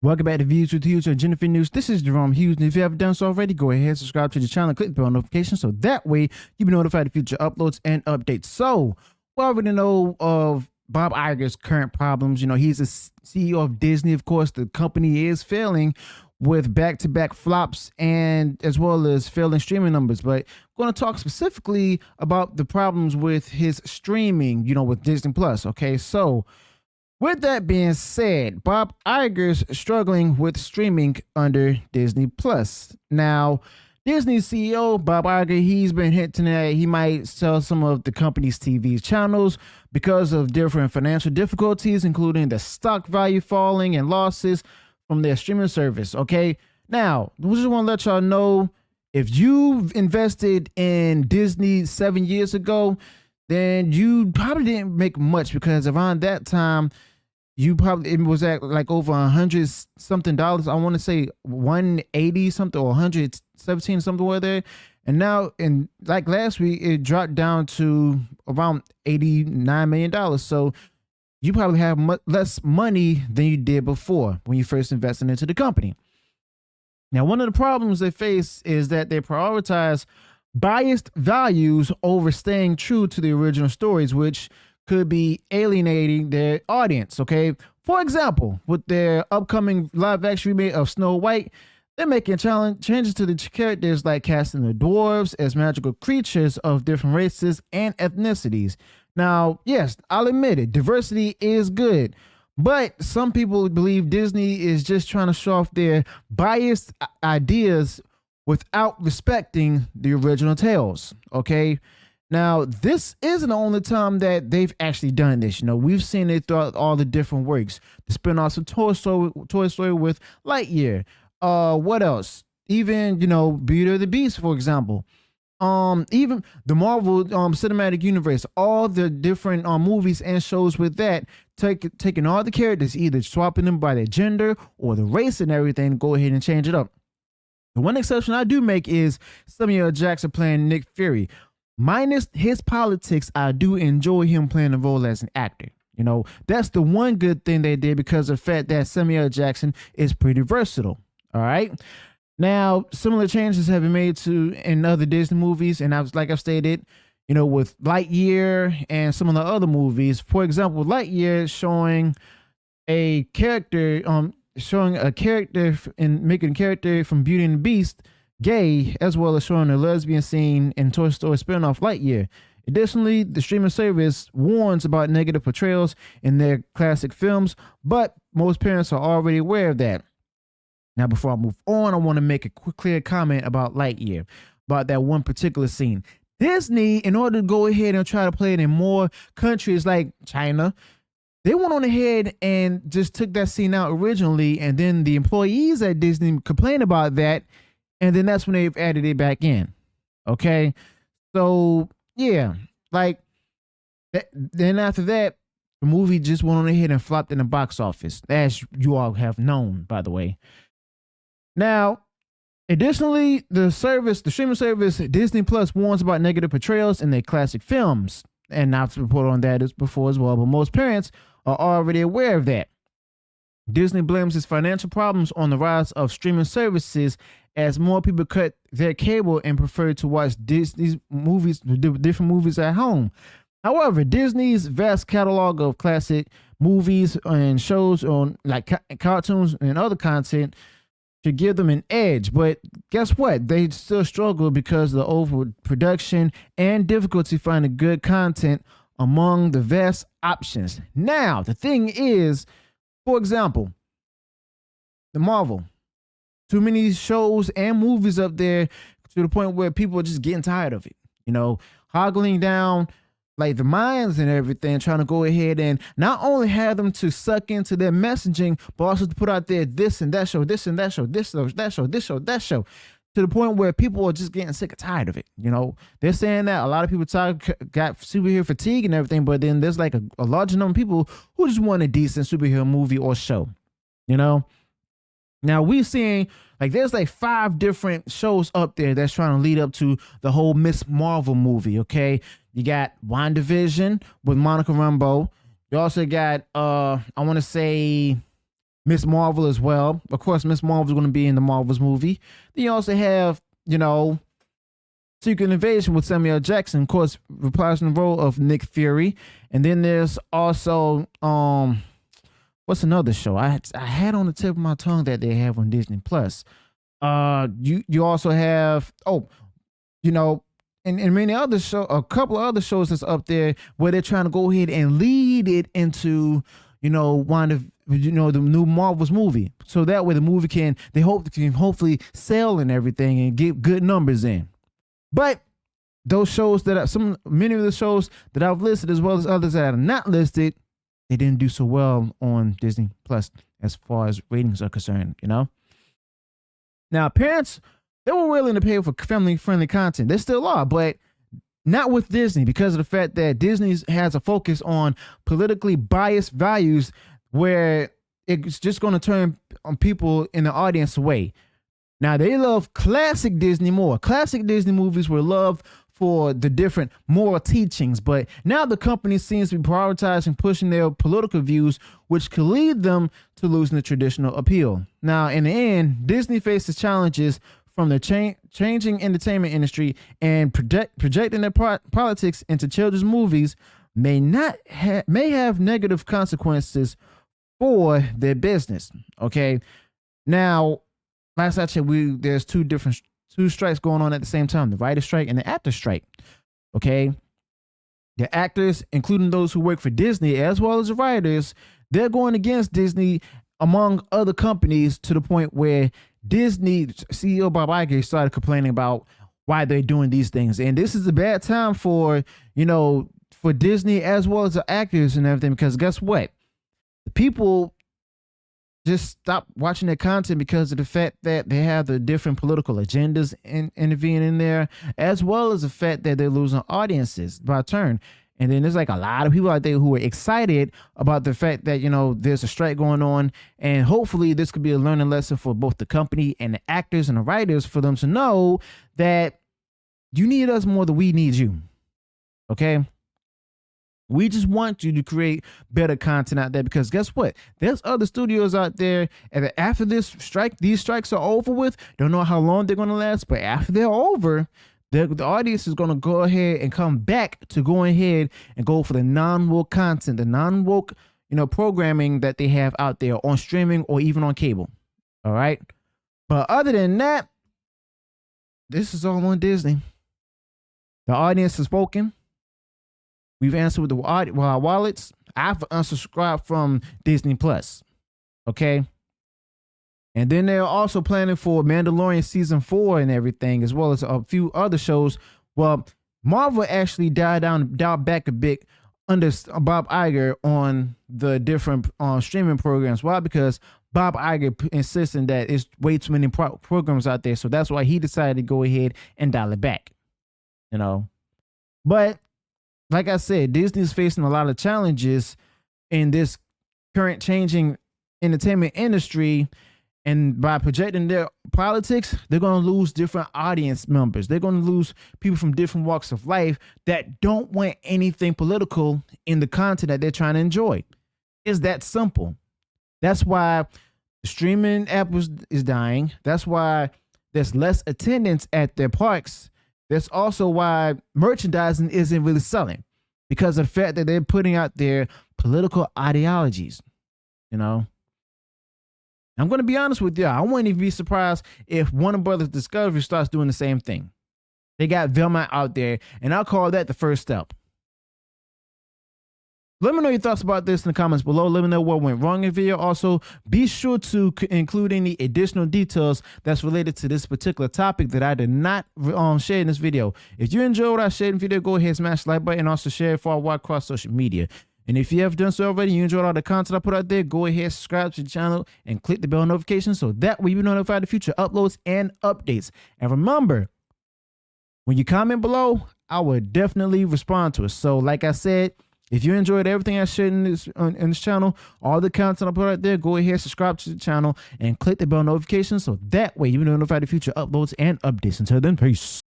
Welcome back to Views with Hughes and Jennifer News. This is Jerome Hughes, and if you haven't done so already, go ahead and subscribe to the channel and click the bell notification so that way you'll be notified of future uploads and updates. So, we already know of Bob Iger's current problems. You know, he's the CEO of Disney. Of course, the company is failing with back-to-back flops and as well as failing streaming numbers. But I'm going to talk specifically about the problems with his streaming, you know, with Disney Plus. Okay, so with that being said, Bob Iger's struggling with streaming under Disney Plus. Now, Disney's CEO, Bob Iger, he's been hinting that he might sell some of the company's TV channels because of different financial difficulties, including the stock value falling and losses from their streaming service. Okay, now, we just want to let y'all know, if you've invested in Disney 7 years ago, then you probably didn't make much, because around that time, it was at like over $100 something. I want to say 180 something or 117 something where there. And now, in like last week, it dropped down to around $89 million. So you probably have less money than you did before when you first invested into the company. Now, one of the problems they face is that they prioritize biased values over staying true to the original stories, which could be alienating their audience. Okay, for example, with their upcoming live action remake of Snow White, they're making changes to the characters, like casting the dwarves as magical creatures of different races and ethnicities. Now, yes, I'll admit it, diversity is good, but some people believe Disney is just trying to show off their biased ideas without respecting the original tales. Okay, now this isn't the only time that they've actually done this. You know, we've seen it throughout all the different works. The spin-offs of Toy Story with Lightyear. What else? Even, you know, Beauty and the Beast, for example. Even the Marvel Cinematic Universe, all the different movies and shows with that, taking all the characters, either swapping them by their gender or the race and everything, go ahead and change it up. The one exception I do make is Samuel Jackson playing Nick Fury. Minus his politics, I do enjoy him playing the role as an actor. You know, that's the one good thing they did, because of the fact that Samuel Jackson is pretty versatile. All right. Now, similar changes have been made in other Disney movies, and I've stated, you know, with Lightyear and some of the other movies. For example, Lightyear showing a character, making a character from Beauty and the Beast gay, as well as showing a lesbian scene in Toy Story spinoff Lightyear. Additionally, the streaming service warns about negative portrayals in their classic films, but most parents are already aware of that. Now, before I move on, I want to make a quick, clear comment about Lightyear, about that one particular scene. Disney, in order to go ahead and try to play it in more countries like China, they went on ahead and just took that scene out originally, and then the employees at Disney complained about that, and then that's when they've added it back in. Okay, so yeah, like then after that, the movie just went on ahead and flopped in the box office, as you all have known, by the way. Now, additionally, the streaming service Disney Plus warns about negative portrayals in their classic films, and I've reported on that before as well. But most parents are already aware of that. Disney blames its financial problems on the rise of streaming services, as more people cut their cable and prefer to watch Disney's movies, different movies at home. However, Disney's vast catalog of classic movies and shows on like cartoons and other content should give them an edge. But guess what? They still struggle because of the overproduction and difficulty finding good content among the vast options. Now, the thing is, for example, the Marvel. Too many shows and movies up there to the point where people are just getting tired of it. You know, hoggling down like the minds and everything, trying to go ahead and not only have them to suck into their messaging, but also to put out there this and that show, this and that show, this show, that show, this show, that show, to the point where people are just getting sick and tired of it. You know, they're saying that a lot of people got superhero fatigue and everything, but then there's like a large number of people who just want a decent superhero movie or show, you know? Now, we've seen, like, there's like 5 different shows up there that's trying to lead up to the whole Miss Marvel movie, okay? You got WandaVision with Monica Rambeau. You also got, I want to say, Miss Marvel as well. Of course, Miss Marvel is going to be in the Marvels movie. Then you also have, Secret Invasion with Samuel Jackson, of course, reprising the role of Nick Fury. And then there's also what's another show I had on the tip of my tongue that they have on Disney Plus. You also have and many other a couple of other shows that's up there where they're trying to go ahead and lead it into one of the new Marvels movie, so that way the movie can hopefully sell and everything and get good numbers in. But those shows many of the shows that I've listed, as well as others that are not listed, they didn't do so well on Disney Plus as far as ratings are concerned. Now, parents, they were willing to pay for family-friendly content. They still are, but not with Disney, because of the fact that Disney has a focus on politically biased values where it's just going to turn people in the audience away. Now, they love classic Disney more. Classic Disney movies were loved for the different moral teachings, but now the company seems to be prioritizing pushing their political views, which could lead them to losing the traditional appeal. Now, in the end, Disney faces challenges from the changing entertainment industry, and projecting their politics into children's movies may have negative consequences for their business. Okay, now last I checked, there's two strikes going on at the same time: the writer's strike and the actor's strike. Okay, the actors, including those who work for Disney, as well as the writers, they're going against Disney, among other companies, to the point where Disney CEO Bob Iger started complaining about why they're doing these things. And this is a bad time for Disney as well as the actors and everything, because guess what? The people just stop watching their content because of the fact that they have the different political agendas intervening in there, as well as the fact that they're losing audiences by turn. And then there's like a lot of people out there who are excited about the fact that, there's a strike going on. And hopefully this could be a learning lesson for both the company and the actors and the writers, for them to know that you need us more than we need you. Okay? We just want you to create better content out there, because guess what? There's other studios out there, and after these strikes are over with, don't know how long they're going to last, but after they're over, the audience is going to go ahead and come back to go ahead and go for the non-woke content, the non-woke, programming that they have out there on streaming or even on cable. All right. But other than that, this is all on Disney. The audience has spoken. We've answered with our wallets. I've unsubscribed from Disney Plus. Okay. And then they're also planning for Mandalorian season 4 and everything, as well as a few other shows. Well, Marvel actually dialed back a bit under Bob Iger on the different streaming programs. Why? Because Bob Iger insisting that it's way too many programs out there. So that's why he decided to go ahead and dial it back. But like I said, Disney's facing a lot of challenges in this current changing entertainment industry. And by projecting their politics, they're going to lose different audience members. They're going to lose people from different walks of life that don't want anything political in the content that they're trying to enjoy. It's that simple. That's why the streaming app is dying. That's why there's less attendance at their parks. That's also why merchandising isn't really selling, because of the fact that they're putting out their political ideologies, I'm going to be honest with you. I wouldn't even be surprised if Warner Brothers Discovery starts doing the same thing. They got Velma out there, and I'll call that the first step. Let me know your thoughts about this in the comments below. Let me know what went wrong in the video. Also, be sure to include any additional details that's related to this particular topic that I did not share in this video. If you enjoyed what I shared in the video, go ahead and smash the like button, and also share it far wide across social media. And if you have done so already, you enjoyed all the content I put out there, go ahead, subscribe to the channel, and click the bell notification so that way you'll be notified of future uploads and updates. And remember, when you comment below, I will definitely respond to it. So like I said, if you enjoyed everything I shared in this channel, all the content I put out there, go ahead, subscribe to the channel, and click the bell notification so that way you'll be notified of future uploads and updates. Until then, peace.